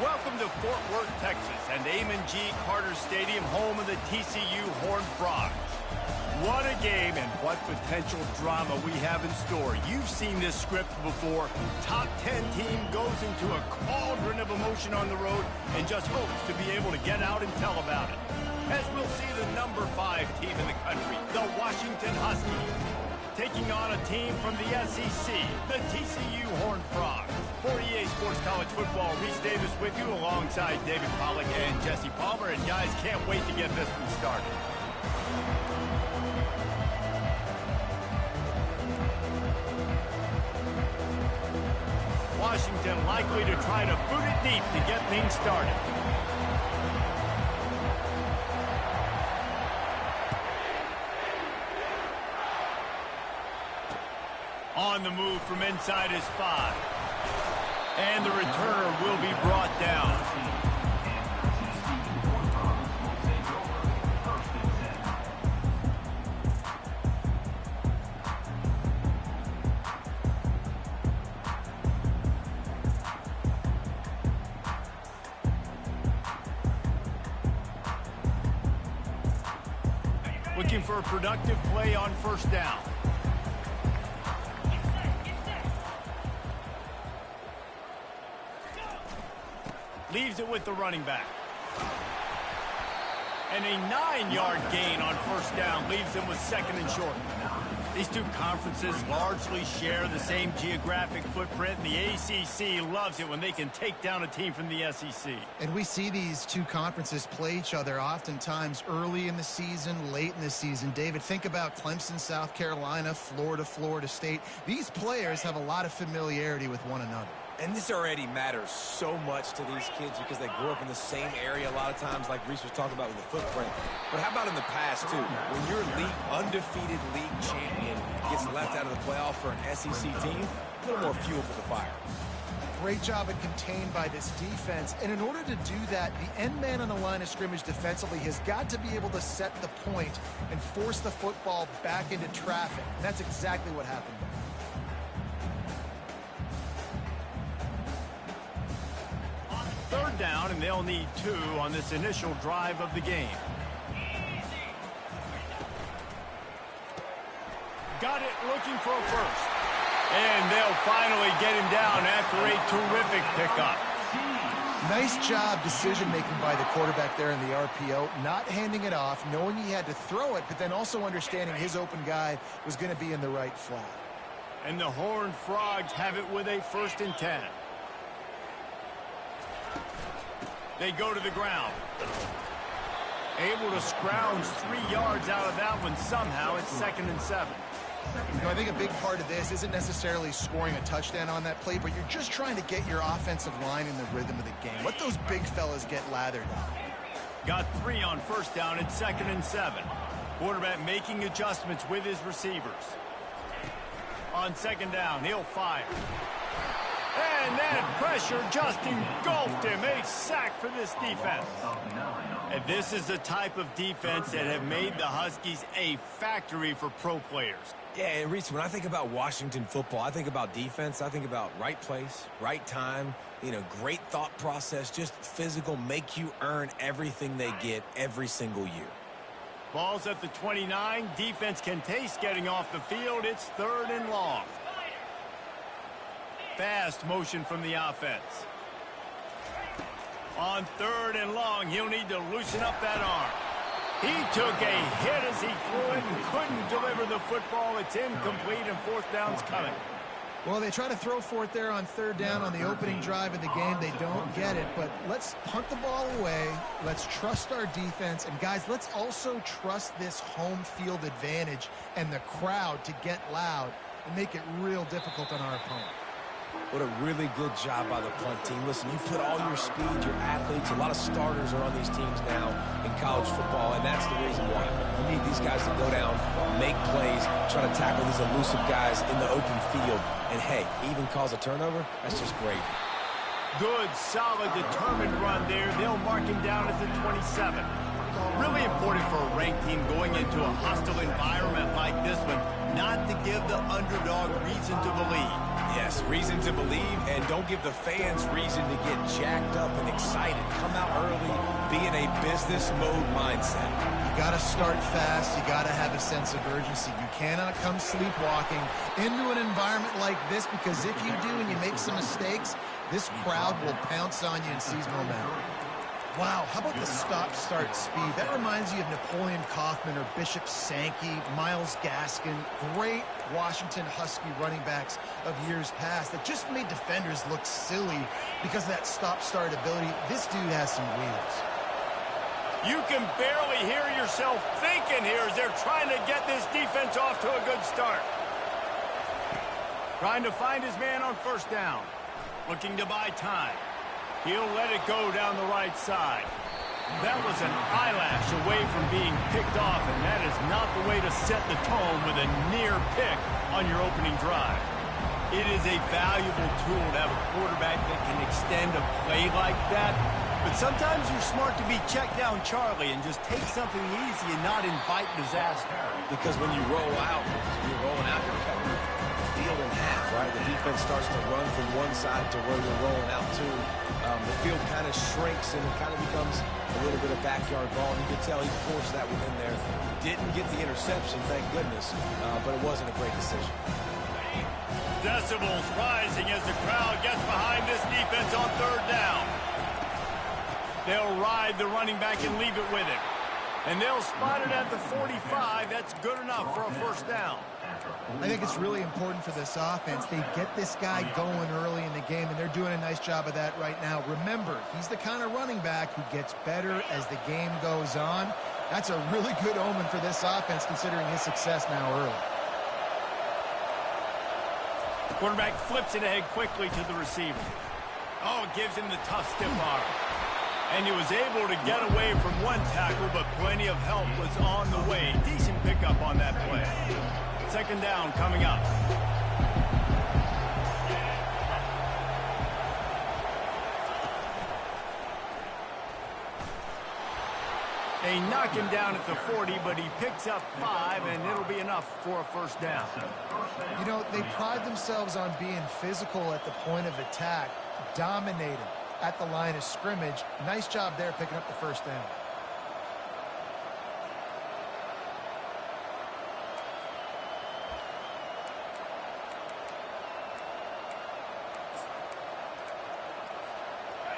Welcome to Fort Worth, Texas, and Amon G. Carter Stadium, home of the TCU Horned Frogs. What a game and what potential drama we have in store. You've seen this script before. Top 10 team goes into a cauldron of emotion on the road and just hopes to be able to get out and tell about it. As we'll see the number 5 team in the country, the Washington Huskies, taking on a team from the SEC, the TCU Horned Frogs. For EA Sports College Football, Reese Davis with you alongside David Pollack and Jesse Palmer. And guys, can't wait to get this one started. Washington likely to try to boot it deep to get things started. On the move from inside his 5. And the returner will be brought down. Looking for a productive play on first down. Leaves it with the running back. And a 9-yard gain on first down leaves them with 2nd and short. These two conferences largely share the same geographic footprint, and the ACC loves it when they can take down a team from the SEC. And we see these two conferences play each other oftentimes early in the season, late in the season. David, think about Clemson, South Carolina, Florida, Florida State. These players have a lot of familiarity with one another. And this already matters so much to these kids because they grew up in the same area a lot of times, like Reese was talking about with the footprint. But how about in the past, too? When your undefeated league champion gets left out of the playoff for an SEC team, a little more fuel for the fire. Great job at contained by this defense. And in order to do that, the end man on the line of scrimmage defensively has got to be able to set the point and force the football back into traffic. And that's exactly what happened there. Third down, and they'll need 2 on this initial drive of the game. Got it, looking for a first. And they'll finally get him down after a terrific pickup. Nice job decision-making by the quarterback there in the RPO, not handing it off, knowing he had to throw it, but then also understanding his open guy was going to be in the right flat. And the Horned Frogs have it with a 1st and 10. They go to the ground. Able to scrounge 3 yards out of that one somehow. It's 2nd and 7. You know, I think a big part of this isn't necessarily scoring a touchdown on that play, but you're just trying to get your offensive line in the rhythm of the game. Let those big fellas get lathered up. Got 3 on first down. It's 2nd and 7. Quarterback making adjustments with his receivers. On 2nd down, he'll fire. And that pressure just engulfed him. A sack for this defense. And this is the type of defense that have made the Huskies a factory for pro players. Yeah, and Reese, when I think about Washington football, I think about defense. I think about right place, right time, great thought process, just physical, make you earn everything they get every single year. Ball's at the 29. Defense can taste getting off the field. It's 3rd and long. Fast motion from the offense. On 3rd and long, he'll need to loosen up that arm. He took a hit as he threw it and couldn't deliver the football. It's incomplete, and 4th down's coming. Well, they try to throw for it there on 3rd down on the opening drive of the game. They don't get it, but let's punt the ball away. Let's trust our defense. And, guys, let's also trust this home field advantage and the crowd to get loud and make it real difficult on our opponent. What a really good job by the punt team. Listen, you put all your speed, your athletes, a lot of starters are on these teams now in college football, and that's the reason why. You need these guys to go down, make plays, try to tackle these elusive guys in the open field. And, hey, even cause a turnover, that's just great. Good, solid, determined run there. They'll mark him down at the 27. Really important for a ranked team going into a hostile environment like this one not to give the underdog reason to believe. Yes, reason to believe, and don't give the fans reason to get jacked up and excited. Come out early, be in a business mode mindset. You got to start fast. You got to have a sense of urgency. You cannot come sleepwalking into an environment like this, because if you do and you make some mistakes, this crowd will pounce on you and seize momentum. Wow, how about the stop-start speed? That reminds you of Napoleon Kaufman or Bishop Sankey, Myles Gaskin, great Washington Husky running backs of years past that just made defenders look silly because of that stop-start ability. This dude has some wheels. You can barely hear yourself thinking here as they're trying to get this defense off to a good start. Trying to find his man on first down. Looking to buy time. He'll let it go down the right side. That was an eyelash away from being picked off, and that is not the way to set the tone with a near pick on your opening drive. It is a valuable tool to have a quarterback that can extend a play like that, but sometimes you're smart to be check down Charlie and just take something easy and not invite disaster. Because when you roll out, you're rolling out, you're cutting the field in half, right? The defense starts to run from one side to where you're rolling out to. The field kind of shrinks and it kind of becomes a little bit of backyard ball. And you can tell he forced that one in there. Didn't get the interception, thank goodness, but it wasn't a great decision. Decibels rising as the crowd gets behind this defense on third down. They'll ride the running back and leave it with him. And they'll spot it at the 45. That's good enough for a first down. I think it's really important for this offense. They get this guy going early in the game, and they're doing a nice job of that right now. Remember, he's the kind of running back who gets better as the game goes on. That's a really good omen for this offense, considering his success now early. The quarterback flips it ahead quickly to the receiver. Oh, gives him the tough stiff arm. And he was able to get away from one tackle, but plenty of help was on the way. Decent pickup on that play. Second down coming up. They knock him down at the 40, but he picks up 5, and it'll be enough for a first down. You know, they pride themselves on being physical at the point of attack, dominating at the line of scrimmage. Nice job there picking up the first down.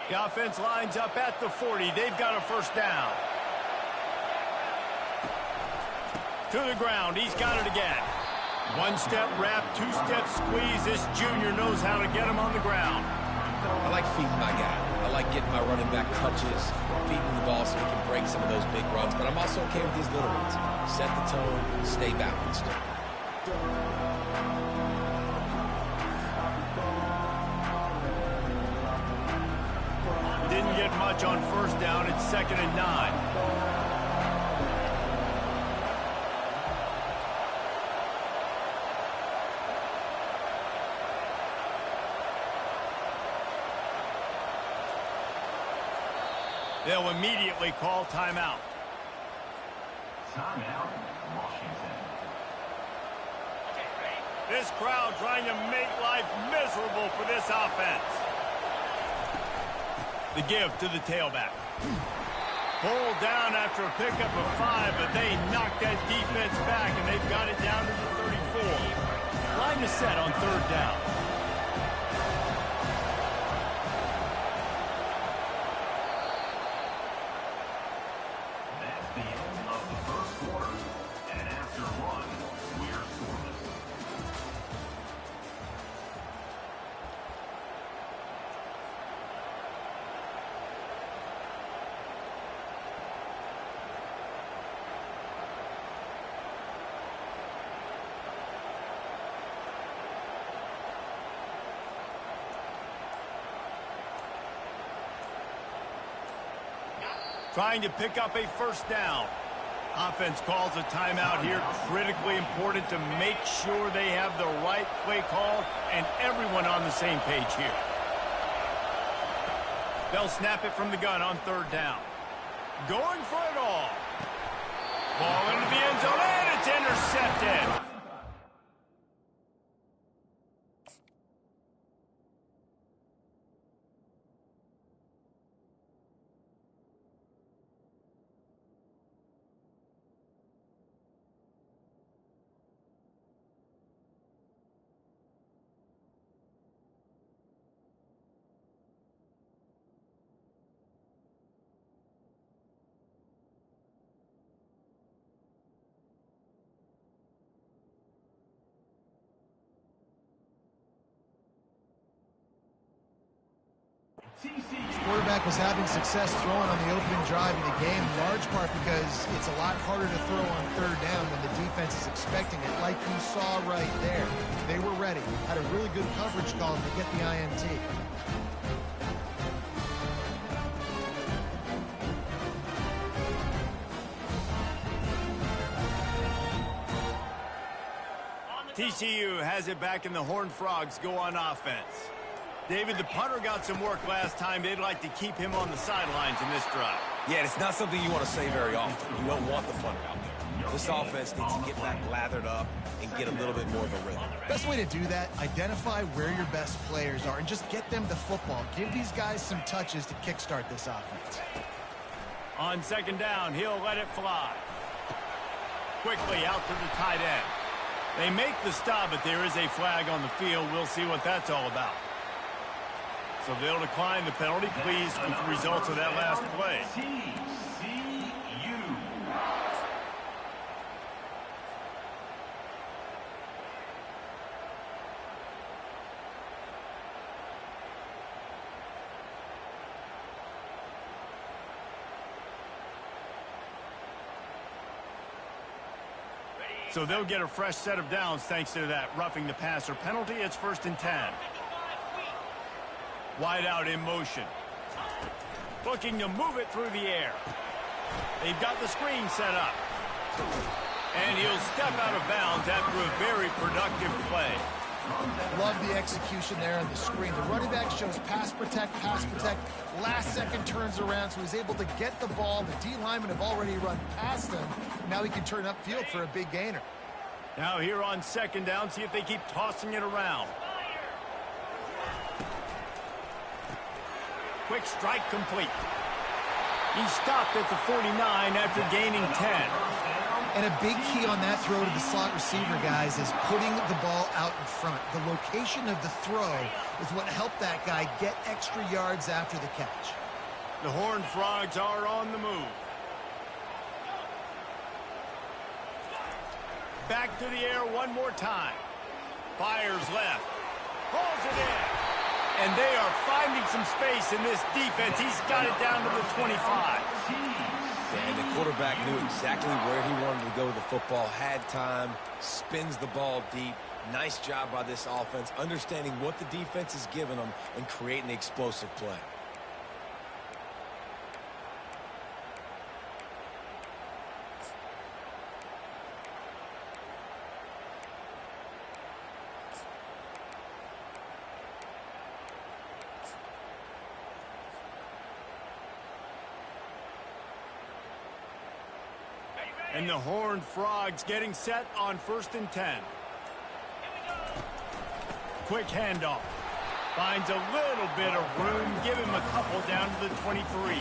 The offense lines up at the 40. They've got a first down. To the ground. He's got it again. One-step wrap, two-step squeeze. This junior knows how to get him on the ground. I like feeding my guy. I like getting my running back touches, feeding the ball so he can break some of those big runs. But I'm also okay with these little ones. Set the tone, stay balanced. Didn't get much on first down. It's 2nd and 9. They'll immediately call timeout. Timeout, Washington. This crowd trying to make life miserable for this offense. The give to the tailback. Pulled down after a pickup of 5, but they knocked that defense back, and they've got it down to the 34. Line to set on third down. That's the end of the first quarter. And after one, we're scoreless. Trying to pick up a first down. Offense calls a timeout here. Critically important to make sure they have the right play call and everyone on the same page here. They'll snap it from the gun on third down. Going for it all. Ball into the end zone, and it's intercepted. Quarterback was having success throwing on the opening drive of the game, in large part because it's a lot harder to throw on third down when the defense is expecting it, like you saw right there. They were ready, had a really good coverage call to get the INT. TCU has it back, and the Horned Frogs go on offense. David, the punter got some work last time. They'd like to keep him on the sidelines in this drive. Yeah, it's not something you want to say very often. You don't want the punter out there. This offense needs to get back lathered up and get a little bit more of a rhythm. Best way to do that, identify where your best players are and just get them the football. Give these guys some touches to kickstart this offense. On second down, he'll let it fly. Quickly out to the tight end. They make the stop, but there is a flag on the field. We'll see what that's all about. So they'll decline the penalty. Pleased with the results of that last play. So they'll get a fresh set of downs thanks to that roughing the passer penalty. It's 1st and 10. Wide out in motion. Looking to move it through the air. They've got the screen set up. And he'll step out of bounds after a very productive play. Love the execution there on the screen. The running back shows pass protect. Last second turns around, so he's able to get the ball. The D linemen have already run past him. Now he can turn upfield for a big gainer. Now here on second down, see if they keep tossing it around. Quick strike complete. He stopped at the 49 after gaining 10. And a big key on that throw to the slot receiver, guys, is putting the ball out in front. The location of the throw is what helped that guy get extra yards after the catch. The Horned Frogs are on the move. Back to the air one more time. Fires left. Pulls it in. And they are finding some space in this defense. He's got it down to the 25. And the quarterback knew exactly where he wanted to go with the football, had time, spins the ball deep. Nice job by this offense, understanding what the defense is giving them and creating the explosive play. And the Horned Frogs getting set on 1st and 10. Quick handoff. Finds a little bit of room. Give him a couple down to the 23.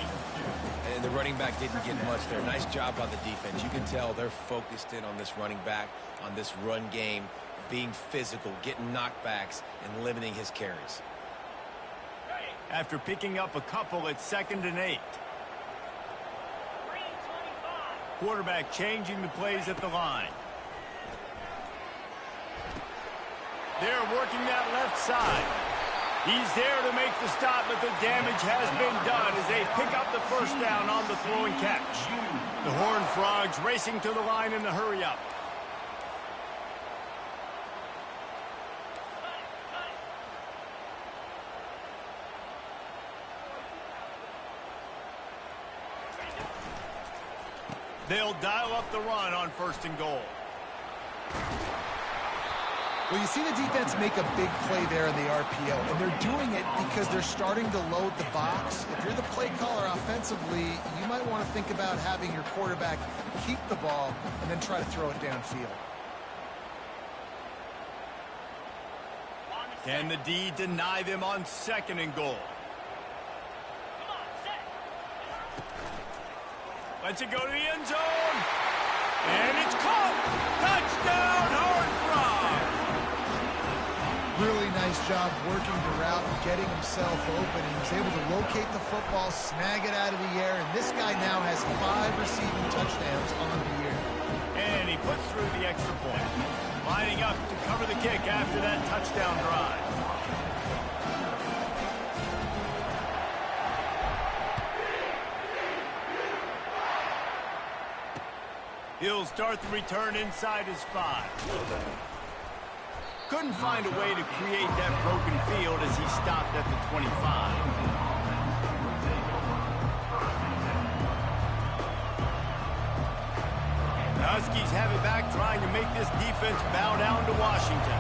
And the running back didn't get much there. Nice job by the defense. You can tell they're focused in on this running back, on this run game, being physical, getting knockbacks, and limiting his carries. After picking up a couple, it's 2nd and 8. Quarterback changing the plays at the line. They're working that left side. He's there to make the stop, but the damage has been done as they pick up the first down on the throw and catch. The Horned Frogs racing to the line in the hurry up. They'll dial up the run on 1st and goal. Well, you see the defense make a big play there in the RPO, and they're doing it because they're starting to load the box. If you're the play caller offensively, you might want to think about having your quarterback keep the ball and then try to throw it downfield. Can the D deny them on 2nd and goal? Lets it go to the end zone. And it's caught. Touchdown, Horned Frogs. Really nice job working the route and getting himself open. He was able to locate the football, snag it out of the air, and this guy now has 5 receiving touchdowns on the year. And he puts through the extra point. Lining up to cover the kick after that touchdown drive. He'll start the return inside his 5. Couldn't find a way to create that broken field as he stopped at the 25. The Huskies have it back, trying to make this defense bow down to Washington.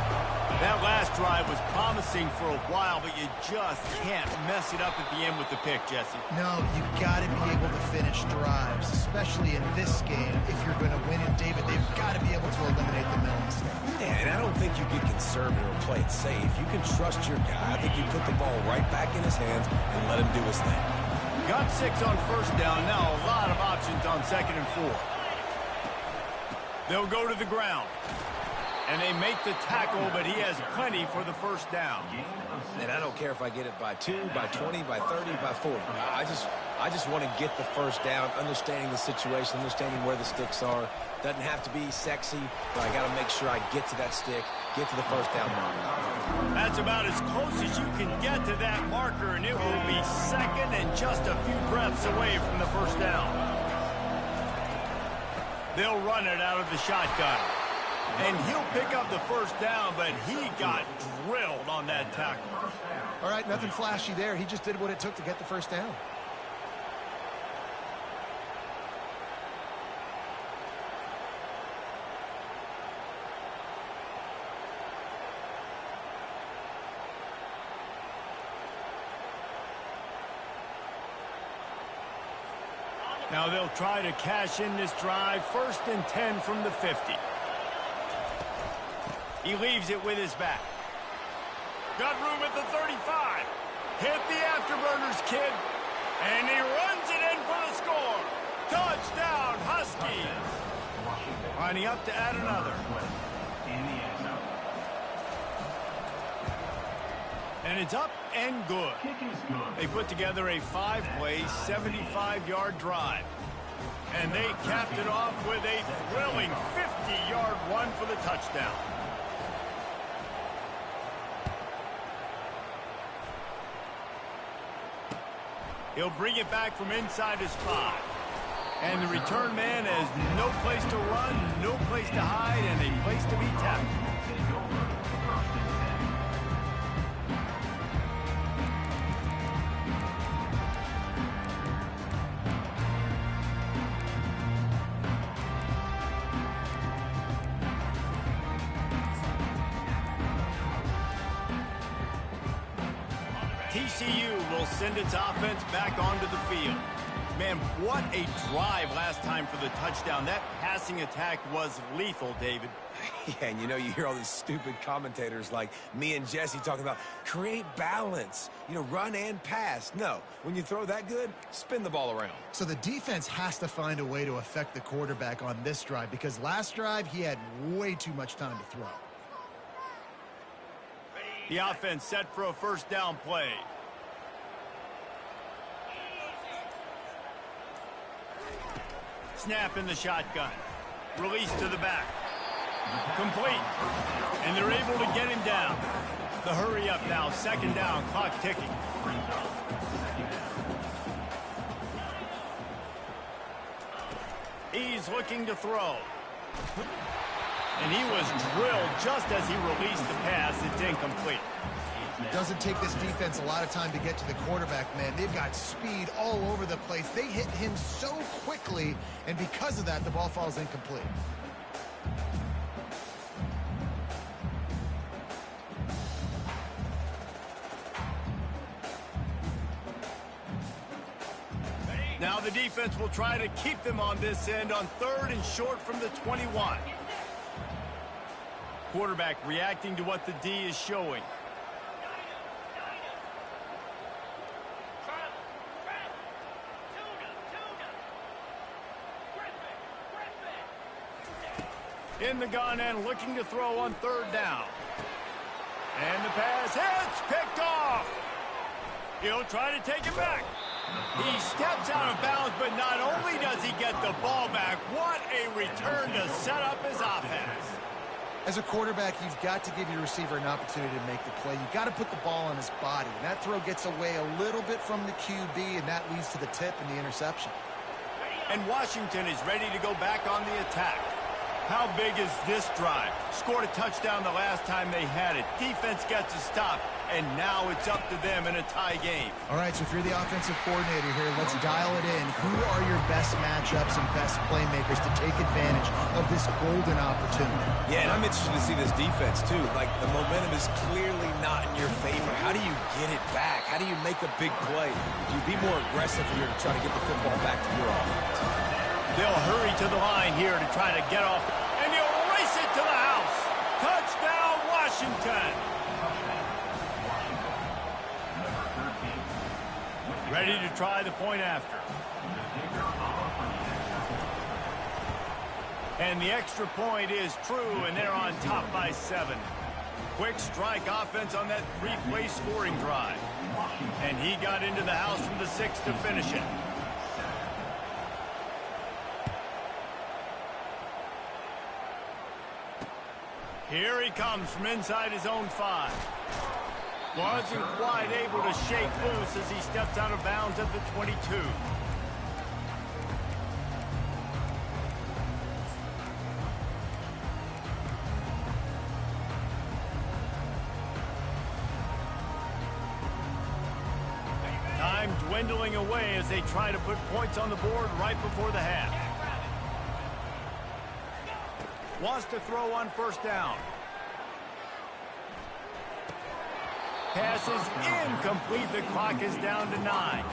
That last drive was promising for a while, but you just can't mess it up at the end with the pick, Jesse. No, you got to be able to finish drives, especially in this game. If you're going to win it, David, they've got to be able to eliminate the mental mistake. Yeah, and I don't think you get conservative or play it safe. You can trust your guy. I think you put the ball right back in his hands and let him do his thing. Got 6 on first down. Now a lot of options on 2nd and 4. They'll go to the ground. And they make the tackle, but he has plenty for the first down. And I don't care if I get it by 2, by 20, by 30, by 40. I just want to get the first down, understanding the situation, understanding where the sticks are. Doesn't have to be sexy, but I got to make sure I get to that stick, get to the first down marker. That's about as close as you can get to that marker, and it will be 2nd and just a few breaths away from the first down. They'll run it out of the shotgun. And he'll pick up the first down, but he got drilled on that tackle. All right, nothing flashy there. He just did what it took to get the first down. Now they'll try to cash in this drive. 1st and 10 from the 50. He leaves it with his back. Got room at the 35. Hit the afterburners, kid. And he runs it in for the score. Touchdown, Huskies. Lining up to add another. And it's up and good. They put together a 5-play, 75-yard drive. And they capped it off with a thrilling 50-yard run for the touchdown. He'll bring it back from inside his 5. And the return man has no place to run, no place to hide, and a place to be tackled. TCU will send its offense back onto the field. Man, what a drive last time for the touchdown. That passing attack was lethal, David. Yeah, and you hear all these stupid commentators like me and Jesse talking about create balance, run and pass. No, when you throw that good, spin the ball around. So the defense has to find a way to affect the quarterback on this drive, because last drive he had way too much time to throw. The offense set for a first down play. Snap in the shotgun. Release to the back. Complete. And they're able to get him down. The hurry up now. 2nd down. Clock ticking. He's looking to throw. And he was drilled just as he released the pass. It's incomplete. Doesn't take this defense a lot of time to get to the quarterback, man. They've got speed all over the place. They hit him so quickly, and because of that, the ball falls incomplete. Now the defense will try to keep them on this end on 3rd and short from the 21. Quarterback reacting to what the D is showing. In the gun and looking to throw on 3rd down. And the pass hits, picked off. He'll try to take it back. He steps out of bounds, but not only does he get the ball back, what a return to set up his offense. As a quarterback, you've got to give your receiver an opportunity to make the play. You've got to put the ball on his body. And that throw gets away a little bit from the QB, and that leads to the tip and the interception. And Washington is ready to go back on the attack. How big is this drive? Scored a touchdown the last time they had it. Defense gets a stop, and now it's up to them in a tie game. All right, so if you're the offensive coordinator here, let's dial it in. Who are your best matchups and best playmakers to take advantage of this golden opportunity? Yeah, and I'm interested to see this defense, too. Like, the momentum is clearly not in your favor. How do you get it back? How do you make a big play? You be more aggressive here to try to get the football back to your offense. They'll hurry to the line here to try to get off, and he'll race it to the house. Touchdown, Washington. Ready to try the point after. And the extra point is true, and they're on top by 7. Quick strike offense on that 3-play scoring drive. And he got into the house from the 6 to finish it. Here he comes from inside his own 5. Wasn't quite able to shake loose as he steps out of bounds at the 22. Time dwindling away as they try to put points on the board right before the half. Wants to throw on first down. Pass is incomplete. The clock is down to 9.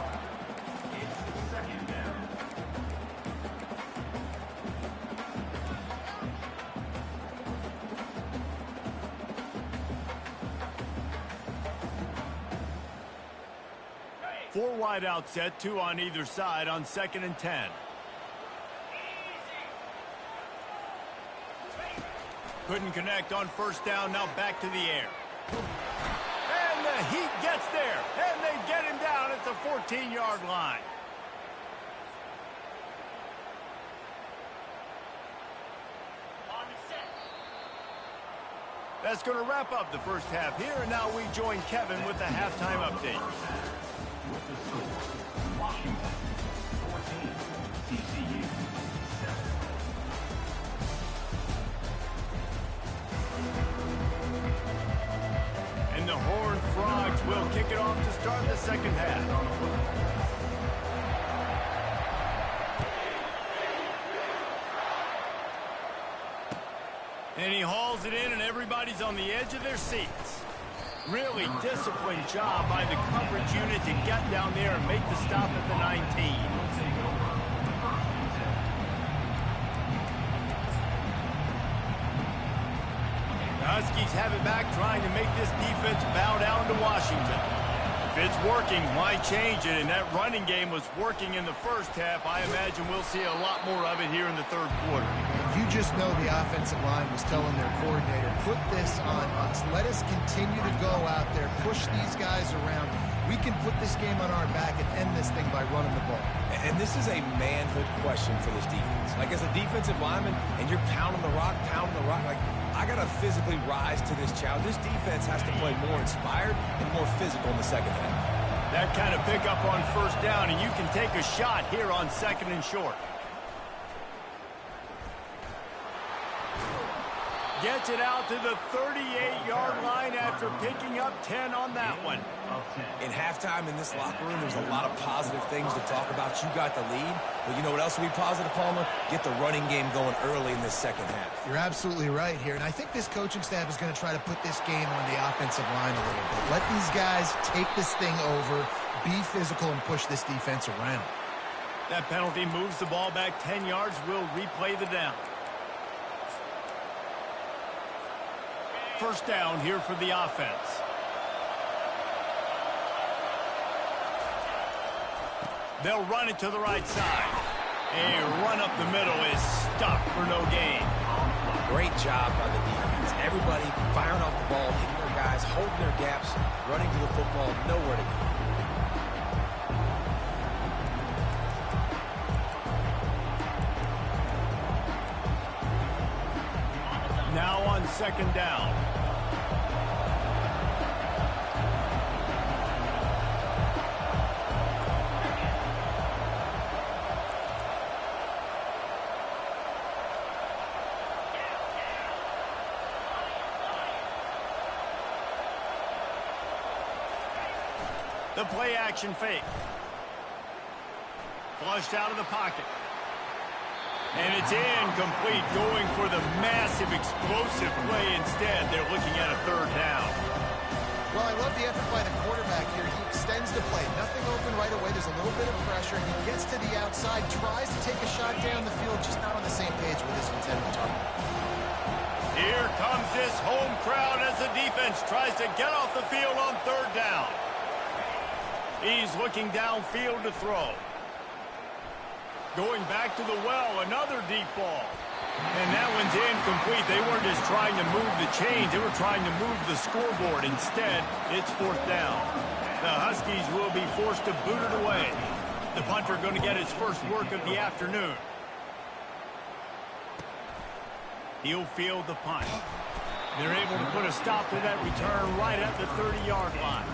Four wide out set, 2 on either side on 2nd and 10. Couldn't connect on first down, now back to the air. And the Heat gets there, and they get him down at the 14-yard line. That's going to wrap up the first half here, and now we join Kevin with the halftime update. Washington 14, TCU 7. And the Horned Frogs will kick it off to start the second half. And he hauls it in, and everybody's on the edge of their seats. Really disciplined job by the coverage unit to get down there and make the stop at the 19. The Huskies have it back, trying to make this defense bow down to Washington. If it's working, why change it? And that running game was working in the first half. I imagine we'll see a lot more of it here in the third quarter. You just know the offensive line was telling their coordinator, put this on us. Let us continue to go out there, push these guys around. We can put this game on our back and end this thing by running the ball. And this is a manhood question for this defense. Like, as a defensive lineman, and you're pounding the rock, like, I got to physically rise to this challenge. This defense has to play more inspired and more physical in the second half. That kind of pickup on first down, and you can take a shot here on 2nd and short. Gets it out to the 38-yard line after picking up 10 on that one. In halftime in this locker room, there's a lot of positive things to talk about. You got the lead, but you know what else will be positive, Palmer? Get the running game going early in this second half. You're absolutely right here, and I think this coaching staff is going to try to put this game on the offensive line a little bit. Let these guys take this thing over, be physical, and push this defense around. That penalty moves the ball back 10 yards. We'll replay the down. First down here for the offense. They'll run it to the right side. A run up the middle is stuck for no gain. Great job by the defense. Everybody firing off the ball, hitting their guys, holding their gaps, running to the football, nowhere to go. Now on second down. The play action fake. Flushed out of the pocket. And it's incomplete, going for the massive explosive play instead. They're looking at a third down. Well, I love the effort by the quarterback here. He extends the play. Nothing open right away. There's a little bit of pressure. He gets to the outside, tries to take a shot down the field, just not on the same page with his intended target. Here comes this home crowd as the defense tries to get off the field on third down. He's looking downfield to throw. Going back to the well, another deep ball. And that one's incomplete. They weren't just trying to move the chains. They were trying to move the scoreboard. Instead, it's fourth down. The Huskies will be forced to boot it away. The punter going to get his first work of the afternoon. He'll field the punt. They're able to put a stop to that return right at the 30-yard line.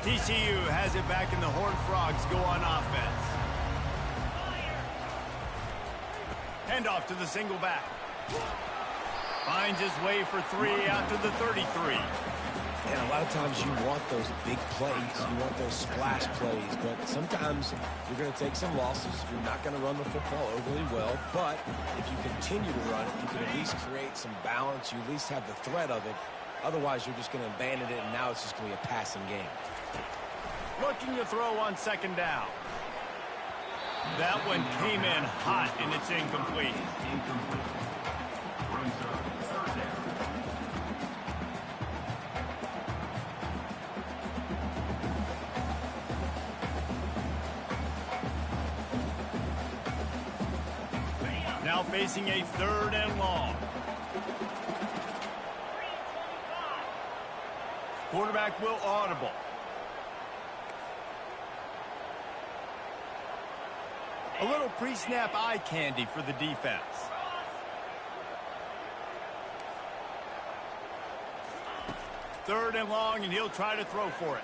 TCU has it back, and the Horned Frogs go on offense. Handoff to the single back. Finds his way for 3 out to the 33. And a lot of times you want those big plays. You want those splash plays. But sometimes you're going to take some losses. You're not going to run the football overly well. But if you continue to run it, you can at least create some balance. You at least have the threat of it. Otherwise, you're just going to abandon it, and now it's just going to be a passing game. Looking to throw on second down. That one came in hot, and it's incomplete. Now facing a third and long. Quarterback will audible. A little pre-snap eye candy for the defense. Third and long, and he'll try to throw for it.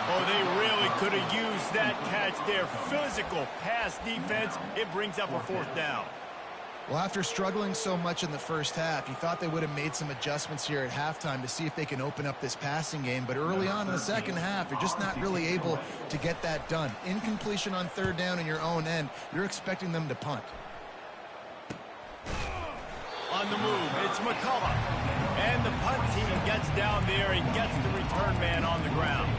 Oh, they really could have used that catch there. Physical pass defense. It brings up a fourth down. Well, after struggling so much in the first half, you thought they would have made some adjustments here at halftime to see if they can open up this passing game. But early on in the second half, they're just not really able to get that done. Incompletion on third down in your own end, you're expecting them to punt. On the move, it's McCullough. And the punt team gets down there and gets the return man on the ground.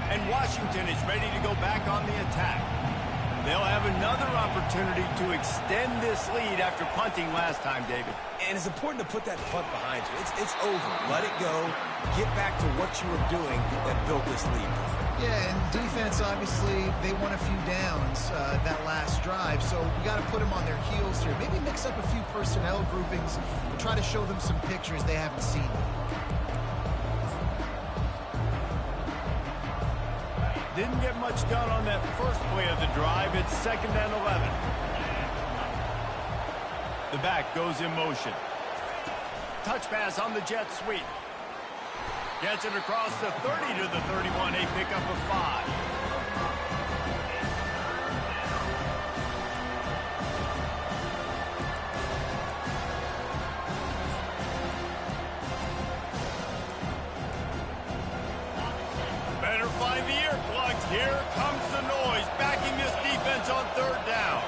And Washington is ready to go back on the attack. They'll have another opportunity to extend this lead after punting last time, David. And it's important to put that punt behind you. It's over. Let it go. Get back to what you were doing that built this lead. Yeah, and defense, obviously, they won a few downs that last drive, so we got to put them on their heels here. Maybe mix up a few personnel groupings and try to show them some pictures they haven't seen. Didn't get much done on that first play of the drive. It's 2nd and 11. The back goes in motion. Touch pass on the jet sweep. Gets it across the 30 to the 31, a pickup of 5. Better find the earplugs. Here comes the noise, backing this defense on third down.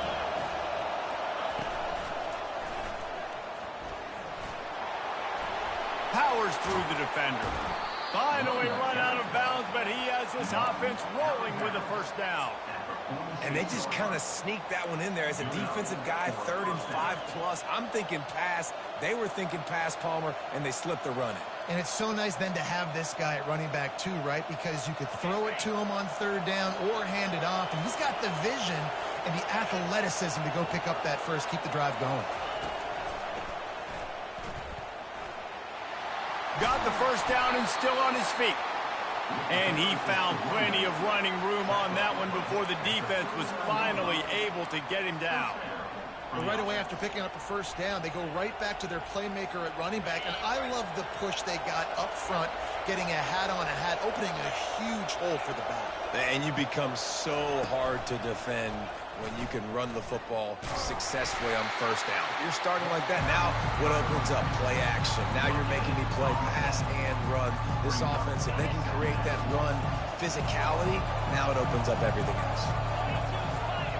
Powers through the defender. Finally run out of bounds, but he has this offense rolling with a first down. And they just kind of sneaked that one in there as a defensive guy, 3rd and 5+. I'm thinking pass. They were thinking pass, Palmer, and they slipped the run in. And it's so nice then to have this guy at running back too, right? Because you could throw it to him on third down or hand it off. And he's got the vision and the athleticism to go pick up that first, keep the drive going. Got the first down and still on his feet. And he found plenty of running room on that one before the defense was finally able to get him down. But right away after picking up a first down, they go right back to their playmaker at running back. And I love the push they got up front, getting a hat on a hat, opening a huge hole for the back. And you become so hard to defend when you can run the football successfully on first down. You're starting like that. Now what opens up? Play action. Now you're making me play pass and run. This offense, if they can create that run physicality, now it opens up everything else.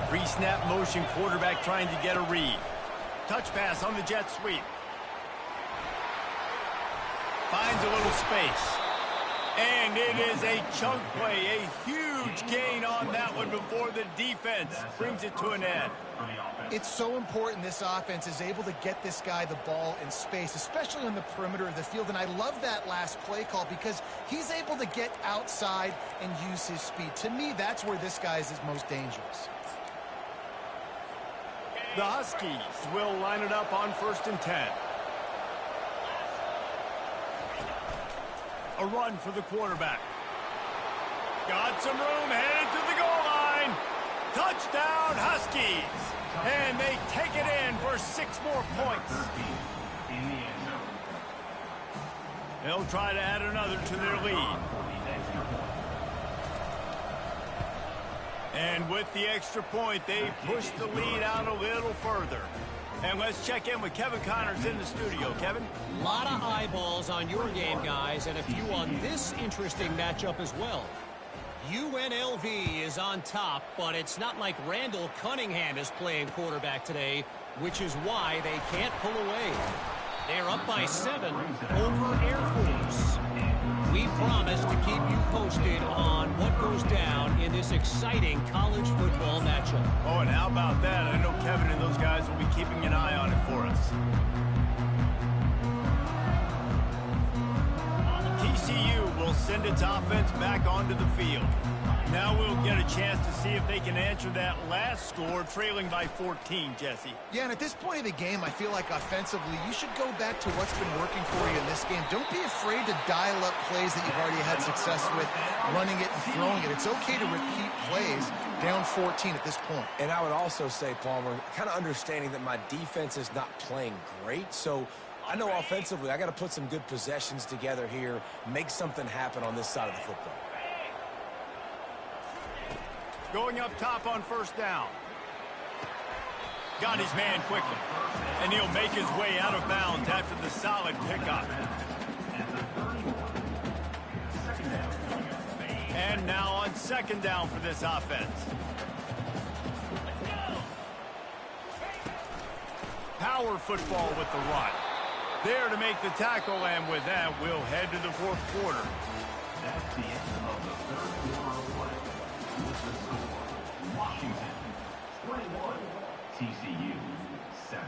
Pre-snap motion quarterback trying to get a read. Touch pass on the jet sweep. Finds a little space. And it is a chunk play, a huge gain on that one before the defense brings it to an end. It's so important this offense is able to get this guy the ball in space, especially on the perimeter of the field. And I love that last play call because he's able to get outside and use his speed. To me, that's where this guy is his most dangerous. The Huskies will line it up on 1st and 10. A run for the quarterback. Got some room, headed to the goal line. Touchdown, Huskies. And they take it in for 6 more points. They'll try to add another to their lead. And with the extra point, they push the lead out a little further. And let's check in with Kevin Connors in the studio. Kevin? A lot of eyeballs on your game, guys, and a few on this interesting matchup as well. UNLV is on top, but it's not like Randall Cunningham is playing quarterback today, which is why they can't pull away. They're up by 7 over Air Force. We promise to keep you posted on what goes down in this exciting college football matchup. Oh, and how about that? I know Kevin and those guys will be keeping an eye on it for us. TCU will send its offense back onto the field. Now we'll get a chance to see if they can answer that last score, trailing by 14, Jesse. Yeah, and at this point of the game, I feel like offensively, you should go back to what's been working for you in this game. Don't be afraid to dial up plays that you've already had success with, running it and throwing it. It's okay to repeat plays down 14 at this point. And I would also say, Palmer, kind of understanding that my defense is not playing great, so I know offensively I got to put some good possessions together here, make something happen on this side of the football. Going up top on 1st down. Got his man quickly. And he'll make his way out of bounds after the solid pickup. And now on 2nd down for this offense. Power football with the run. There to make the tackle, and with that, we'll head to the 4th quarter. That's the end of the 3rd quarter of play. With the score, Washington 21, TCU 7.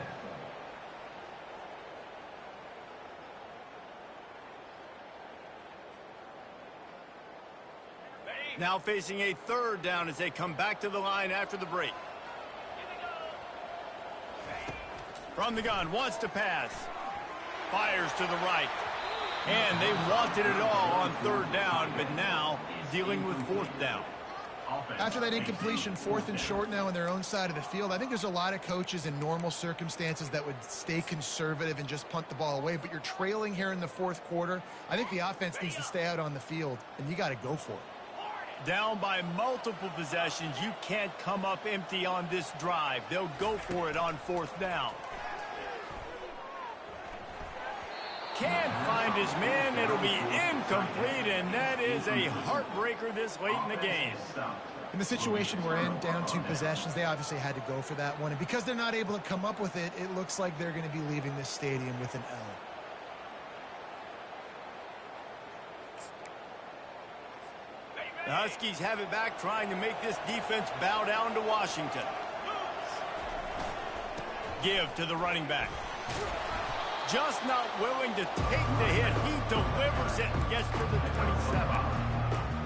Now facing a 3rd down as they come back to the line after the break. From the gun, wants to pass. Fires to the right. And they wanted it all on 3rd down, but now dealing with 4th down. After that incompletion, 4th and short now on their own side of the field, I think there's a lot of coaches in normal circumstances that would stay conservative and just punt the ball away, but you're trailing here in the 4th quarter. I think the offense needs to stay out on the field, and you got to go for it. Down by multiple possessions, you can't come up empty on this drive. They'll go for it on 4th down. Can't find his man. It'll be incomplete, and that is a heartbreaker this late in the game. In the situation we're in, down 2 possessions, they obviously had to go for that one. And because they're not able to come up with it, it looks like they're going to be leaving this stadium with an L. The Huskies have it back, trying to make this defense bow down to Washington. Give to the running back. Just not willing to take the hit. He delivers it and gets to the 27.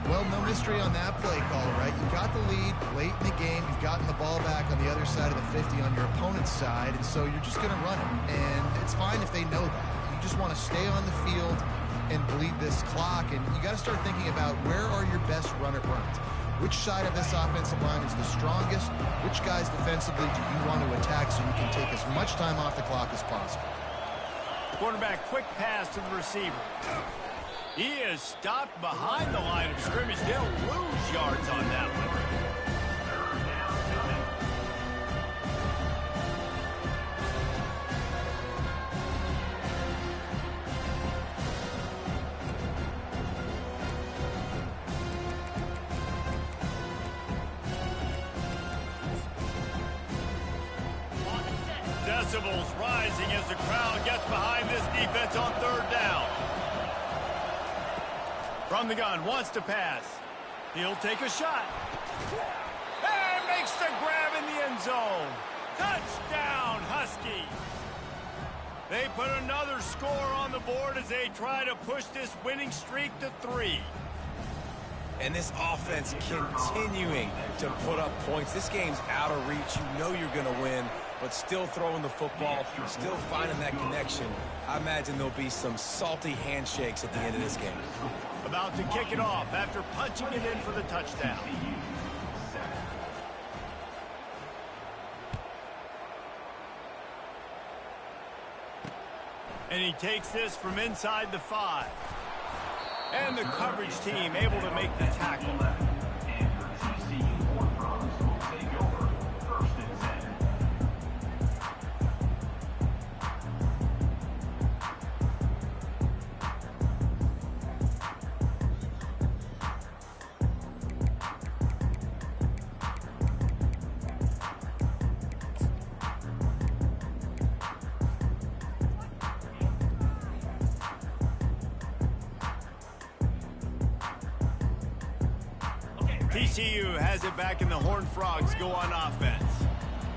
Well, no mystery on that play call, right? You got the lead late in the game. You've gotten the ball back on the other side of the 50 on your opponent's side, and so you're just going to run it. And it's fine if they know that. You just want to stay on the field, and bleed this clock, and you got to start thinking about where are your best run-it-runs. Which side of this offensive line is the strongest? Which guys defensively do you want to attack so you can take as much time off the clock as possible? Quarterback, quick pass to the receiver. He is stopped behind the line of scrimmage. They'll lose yards on that one. Decibels rising as the crowd gets behind this defense on third down. From the gun, wants to pass. He'll take a shot. And makes the grab in the end zone. Touchdown, Husky. They put another score on the board as they try to push this winning streak to 3. And this offense continuing to put up points. This game's out of reach. You know you're going to win, but still throwing the football, still finding that connection. I imagine there'll be some salty handshakes at the end of this game. About to kick it off after punching it in for the touchdown. And he takes this from inside the 5. And the coverage team able to make the tackle. TCU has it back, and the Horned Frogs go on offense.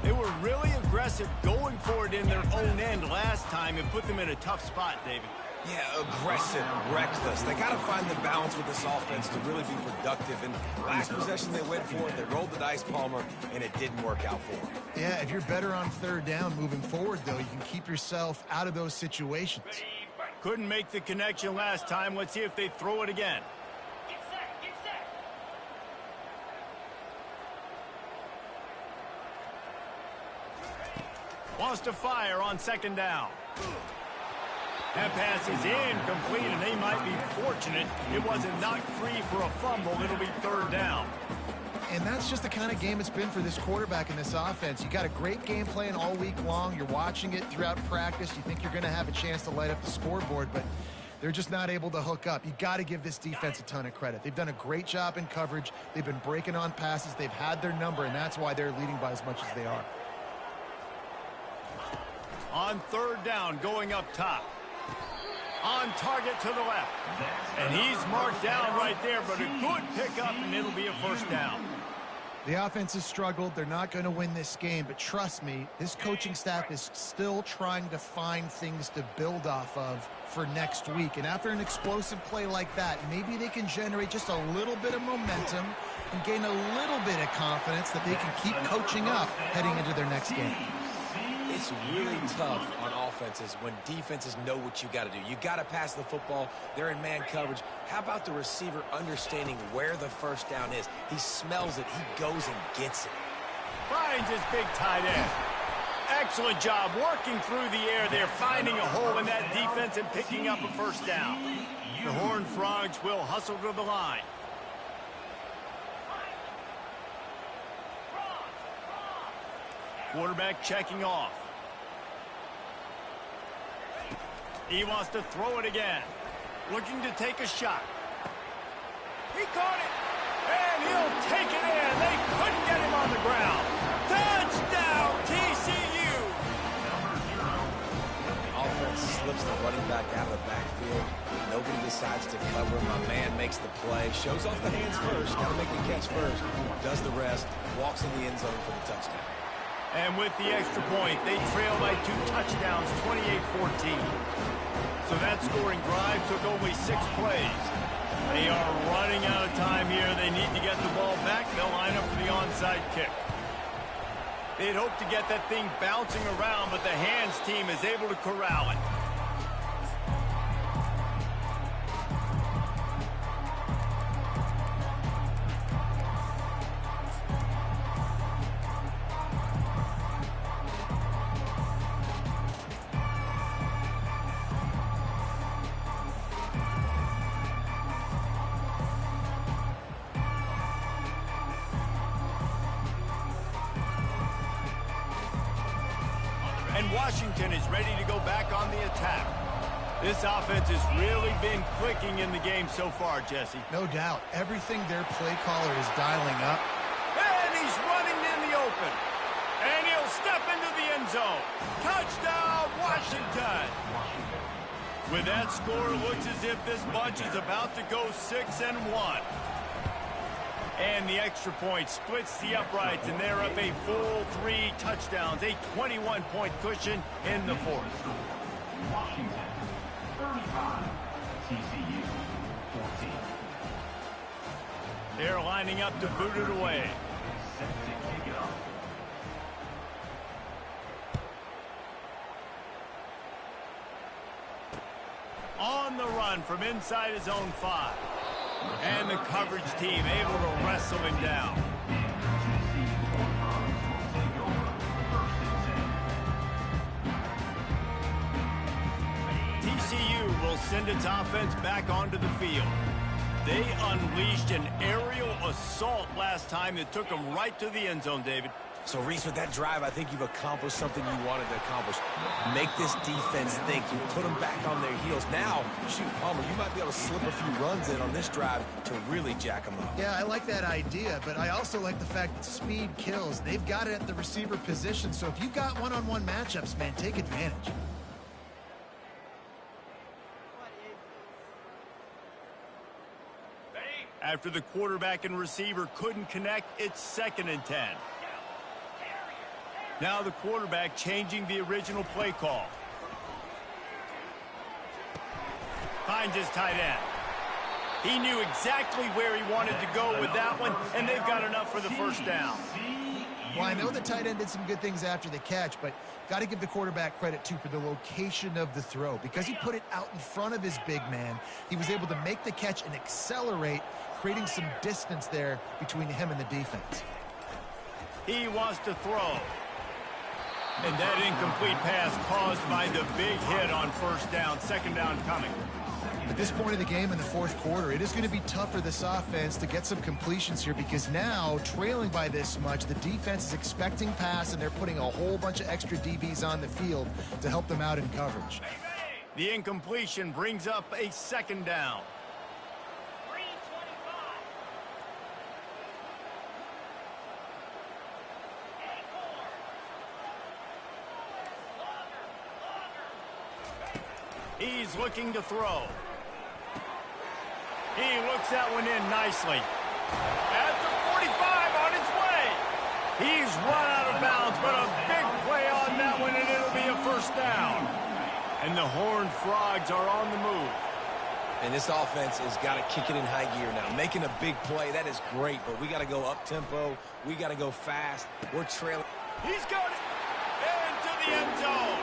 They were really aggressive going for it in their own end last time and put them in a tough spot, David. Yeah, aggressive, reckless. They got to find the balance with this offense to really be productive. And last possession they went for it, they rolled the dice, Palmer, and it didn't work out for them. Yeah, if you're better on third down moving forward, though, you can keep yourself out of those situations. Couldn't make the connection last time. Let's see if they throw it again. Wants to fire on second down. That pass is incomplete, and they might be fortunate it wasn't knocked free for a fumble. It'll be third down. And that's just the kind of game it's been for this quarterback in this offense. You got a great game plan all week long. You're watching it throughout practice. You think you're going to have a chance to light up the scoreboard, but they're just not able to hook up. You got to give this defense a ton of credit. They've done a great job in coverage. They've been breaking on passes. They've had their number, and that's why they're leading by as much as they are. On third down, going up top. On target to the left. And he's marked down right there, but a good pickup, and it'll be a first down. The offense has struggled. They're not going to win this game, but trust me, this coaching staff is still trying to find things to build off of for next week. And after an explosive play like that, maybe they can generate just a little bit of momentum and gain a little bit of confidence that they can keep coaching up heading into their next game. It's really tough on offenses when defenses know what you got to do. You got to pass the football. They're in man coverage. How about the receiver understanding where the first down is? He smells it. He goes and gets it. Finds his big tight end. Excellent job working through the air there, finding a hole in that defense and picking up a first down. The Horned Frogs will hustle to the line. Quarterback checking off. He wants to throw it again. Looking to take a shot. He caught it. And he'll take it in. They couldn't get him on the ground. Touchdown, TCU. The offense slips the running back out of the backfield. Nobody decides to cover. My man makes the play. Shows off the hands first. Got to make the catch first. Does the rest. Walks in the end zone for the touchdown. And with the extra point, they trail by 2 touchdowns, 28-14. So that scoring drive took only 6 plays. They are running out of time here. They need to get the ball back. They'll line up for the onside kick. They'd hoped to get that thing bouncing around, but the hands team is able to corral it. And Washington is ready to go back on the attack. This offense has really been clicking in the game so far, Jesse. No doubt. Everything their play caller is dialing up. And he's running in the open. And he'll step into the end zone. Touchdown, Washington. With that score, it looks as if this bunch is about to go 6-1. And the extra point splits the uprights, and they're up a full 3 touchdowns, a 21-point cushion in the fourth. Washington, 35. TCU, 14. They're lining up to boot it away. Set to kick it off. On the run from inside his own 5. And the coverage team able to wrestle him down. TCU will send its offense back onto the field. They unleashed an aerial assault last time that took them right to the end zone, David. So, Reese, with that drive, I think you've accomplished something you wanted to accomplish. Make this defense think. You put them back on their heels. Now, shoot, Palmer, you might be able to slip a few runs in on this drive to really jack them up. Yeah, I like that idea, but I also like the fact that speed kills. They've got it at the receiver position, so if you've got one-on-one matchups, man, take advantage. After the quarterback and receiver couldn't connect, it's 2nd and 10. Now the quarterback changing the original play call. Finds his tight end. He knew exactly where he wanted to go with that one, and they've got enough for the first down. Well, I know the tight end did some good things after the catch, but got to give the quarterback credit, too, for the location of the throw. Because he put it out in front of his big man, he was able to make the catch and accelerate, creating some distance there between him and the defense. He wants to throw. And that incomplete pass caused by the big hit on first down. 2nd down coming. At this point of the game in the fourth quarter, it is going to be tough for this offense to get some completions here because now, trailing by this much, the defense is expecting pass, and they're putting a whole bunch of extra DBs on the field to help them out in coverage. The incompletion brings up a 2nd down. He's looking to throw. He looks that one in nicely. At the 45 on his way. He's run out of bounds, but a big play on that one, and it'll be a first down. And the Horned Frogs are on the move. And this offense has got to kick it in high gear now. Making a big play, that is great, but we got to go up-tempo. We got to go fast. We're trailing. He's got it into the end zone.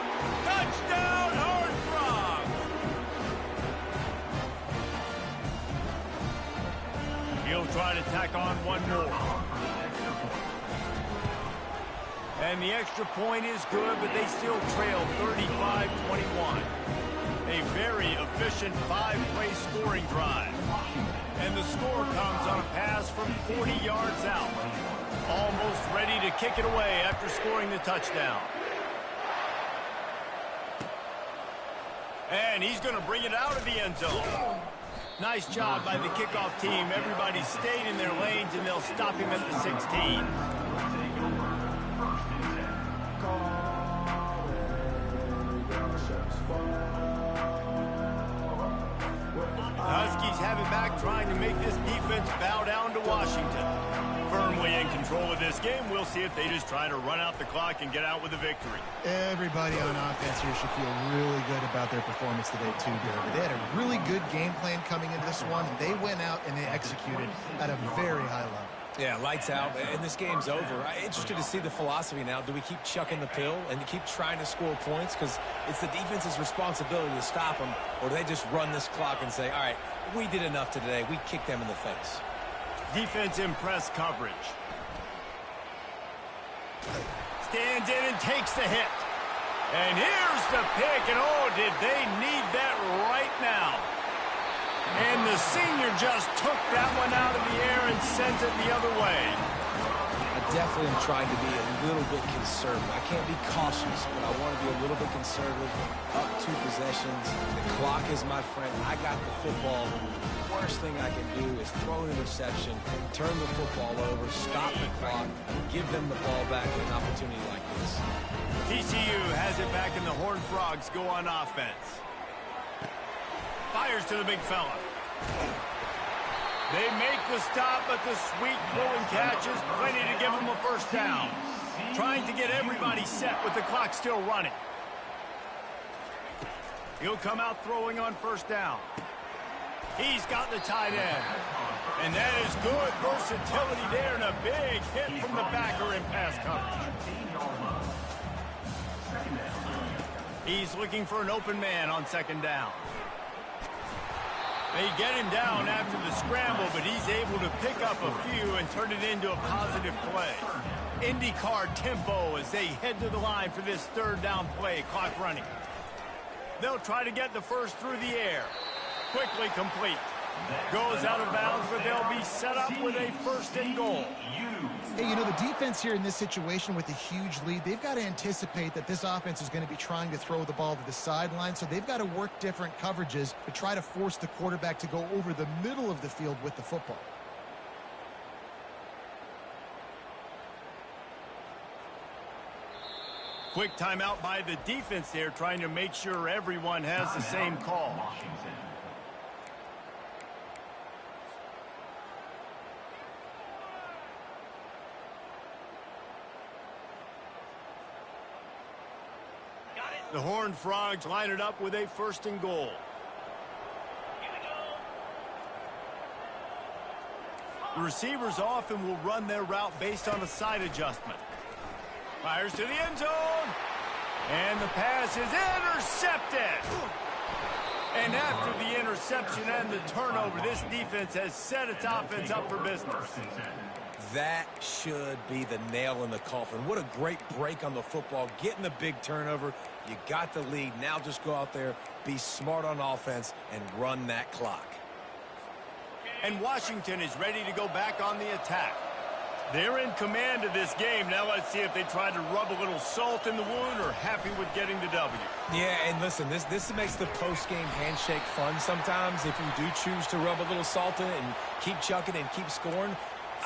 Touchdown, Horned Frogs. He'll try to tack on one more. And the extra point is good, but they still trail 35-21. A very efficient 5-play scoring drive. And the score comes on a pass from 40 yards out. Almost ready to kick it away after scoring the touchdown. And he's going to bring it out of the end zone. Nice job by the kickoff team. Everybody stayed in their lanes, and they'll stop him at the 16. Huskies have it back, trying to make this defense bow down to Washington. Firmly in control of this game. We'll see if they just try to run out the clock and get out with a victory. Everybody on offense here should feel really good about their performance today, too, David. They had a really good game plan coming into this one. They went out and they executed at a very high level. Yeah, lights out, and this game's over. I'm interested to see the philosophy now. Do we keep chucking the pill and keep trying to score points? Because it's the defense's responsibility to stop them, or do they just run this clock and say, all right, we did enough today. We kicked them in the face. Defense in press coverage. Stands in and takes the hit. And here's the pick, and oh, did they need that right now. And the senior just took that one out of the air and sent it the other way. I definitely am trying to be a little bit conservative. I can't be cautious, but I want to be a little bit conservative. Up 2 possessions. The clock is my friend. I got the football. The worst thing I can do is throw an interception, turn the football over, stop the clock, give them the ball back in an opportunity like this. TCU has it back, and the Horned Frogs go on offense. Fires to the big fella. They make the stop, but the sweet throwing catch is plenty to give them a first down. Trying to get everybody set with the clock still running. He'll come out throwing on first down. He's got the tight end. And that is good versatility there, and a big hit from the backer in pass coverage. He's looking for an open man on second down. They get him down after the scramble, but he's able to pick up a few and turn it into a positive play. IndyCar tempo as they head to the line for this third down play, clock running. They'll try to get the first through the air. Quickly complete. Goes out of bounds, but they'll be set up with a first and goal. Hey, you know, the defense here in this situation with a huge lead, they've got to anticipate that this offense is going to be trying to throw the ball to the sideline, so they've got to work different coverages to try to force the quarterback to go over the middle of the field with the football. Quick timeout by the defense there, trying to make sure everyone has the same call. The Horned Frogs line it up with a first and goal. The receivers often will run their route based on a side adjustment. Fires to the end zone. And the pass is intercepted. And after the interception and the turnover, this defense has set its offense up for business. That should be the nail in the coffin. What a great break on the football. Getting the big turnover. You got the lead. Now just go out there, be smart on offense, and run that clock. And Washington is ready to go back on the attack. They're in command of this game. Now let's see if they try to rub a little salt in the wound or happy with getting the W. Yeah, and listen, this makes the post-game handshake fun sometimes. If you do choose to rub a little salt in it and keep chucking and keep scoring,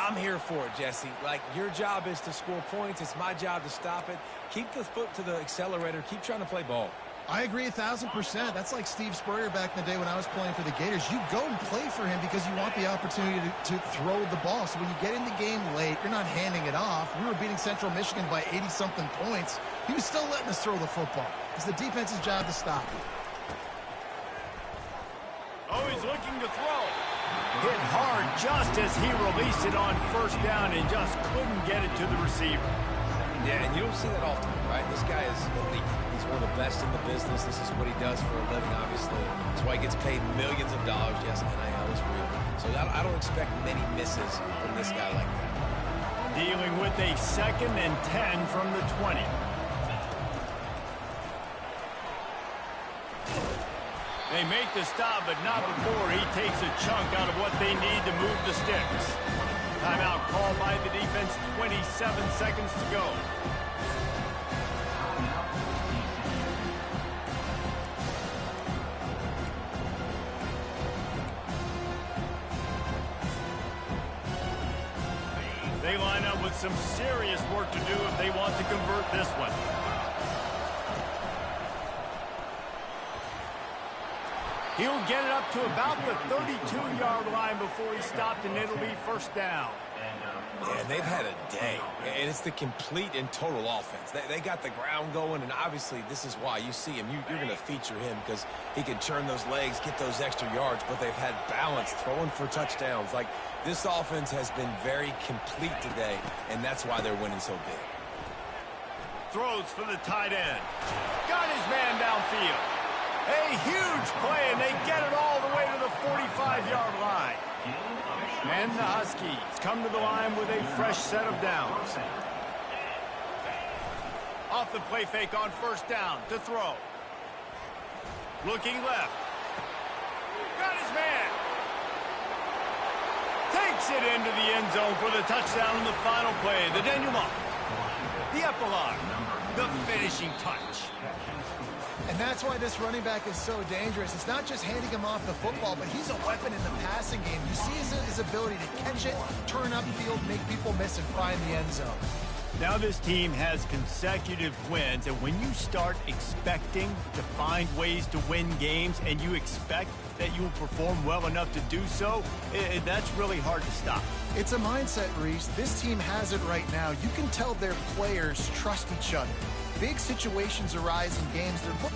I'm here for it, Jesse. Like, your job is to score points. It's my job to stop it. Keep the foot to the accelerator. Keep trying to play ball. I agree 1,000%. That's like Steve Spurrier back in the day when I was playing for the Gators. You go and play for him because you want the opportunity to throw the ball. So when you get in the game late, you're not handing it off. We were beating Central Michigan by 80-something points. He was still letting us throw the football. It's the defense's job to stop it. Oh, he's looking to throw. Hit hard just as he released it on first down and just couldn't get it to the receiver. Yeah, and you don't see that often, right? This guy is elite. He's one of the best in the business. This is what he does for a living, obviously. That's why he gets paid millions of dollars. Yes, NIL is real. So I don't expect many misses from this guy like that. Dealing with a 2nd and 10 from the 20. They make the stop, but not before he takes a chunk out of what they need to move the sticks. Timeout called by the defense, 27 seconds to go. They line up with some serious work to do if they want to convert this one. He'll get it up to about the 32-yard line before he stopped, and it'll be first down. Yeah, they've had a day, and it's the complete and total offense. They got the ground going, and obviously this is why you see him. You're going to feature him because he can turn those legs, get those extra yards, but they've had balance, throwing for touchdowns. Like, this offense has been very complete today, and that's why they're winning so big. Throws for the tight end. Got his man downfield. A huge play, and they get it all the way to the 45-yard line. And the Huskies come to the line with a fresh set of downs. Off the play fake on first down to throw. Looking left. Got his man. Takes Takes it into the end zone for the touchdown on the final play. The denouement, the epilogue, the finishing touch. And that's why this running back is so dangerous. It's not just handing him off the football, but he's a weapon in the passing game. You see his ability to catch it, turn upfield, make people miss, and find the end zone. Now this team has consecutive wins, and when you start expecting to find ways to win games and you expect that you will perform well enough to do so, that's really hard to stop. It's a mindset, Reese. This team has it right now. You can tell their players trust each other. Big situations arise in games. They're